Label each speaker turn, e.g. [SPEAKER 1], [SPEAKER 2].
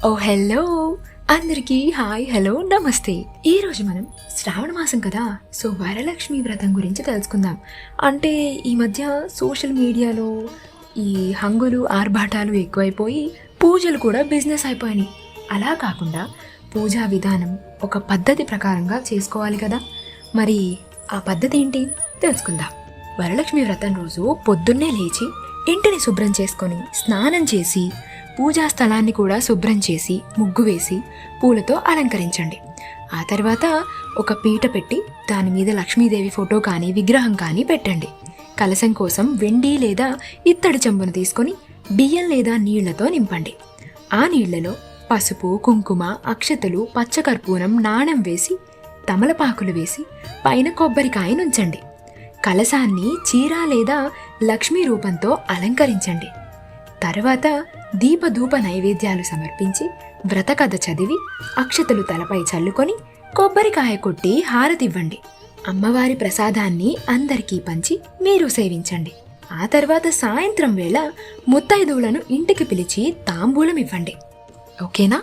[SPEAKER 1] ఓ hello అందరికీ hi hello నమస్తే. ఈరోజు మనం శ్రావణ మాసం కదా, సో వరలక్ష్మి వ్రతం గురించి తెలుసుకుందాం. అంటే ఈ మధ్య సోషల్ మీడియాలో ఈ హంగులు ఆర్భాటాలు ఎక్కువైపోయి పూజలు కూడా బిజినెస్ అయిపోయినాయి. అలా కాకుండా పూజా విధానం ఒక పద్ధతి ప్రకారంగా చేసుకోవాలి కదా. మరి ఆ పద్ధతి ఏంటి తెలుసుకుందాం. వరలక్ష్మి వ్రతం రోజు పొద్దున్నే లేచి ఇంటిని శుభ్రం చేసుకొని స్నానం చేసి పూజా స్థలాన్ని కూడా శుభ్రం చేసి ముగ్గు వేసి పూలతో అలంకరించండి. ఆ తర్వాత ఒక పీట పెట్టి దాని మీద లక్ష్మీదేవి ఫోటో కానీ విగ్రహం కానీ పెట్టండి. కలశం కోసం వెండి లేదా ఇత్తడి చెంబును తీసుకొని బియ్యం లేదా నీళ్లతో నింపండి. ఆ నీళ్లలో పసుపు, కుంకుమ, అక్షతలు, పచ్చకర్పూరం, నాణెం వేసి తమలపాకులు వేసి పైన కొబ్బరికాయనుంచండి. కలశాన్ని చీర లేదా లక్ష్మీ రూపంతో అలంకరించండి. తర్వాత దీపధూప నైవేద్యాలు సమర్పించి వ్రతకథ చదివి అక్షతలు తలపై చల్లుకొని కొబ్బరికాయ కొట్టి హారతివ్వండి. అమ్మవారి ప్రసాదాన్ని అందరికీ పంచి మీరు సేవించండి. ఆ తర్వాత సాయంత్రం వేళ ముత్తైదువులను ఇంటికి పిలిచి తాంబూలం ఇవ్వండి. ఓకేనా?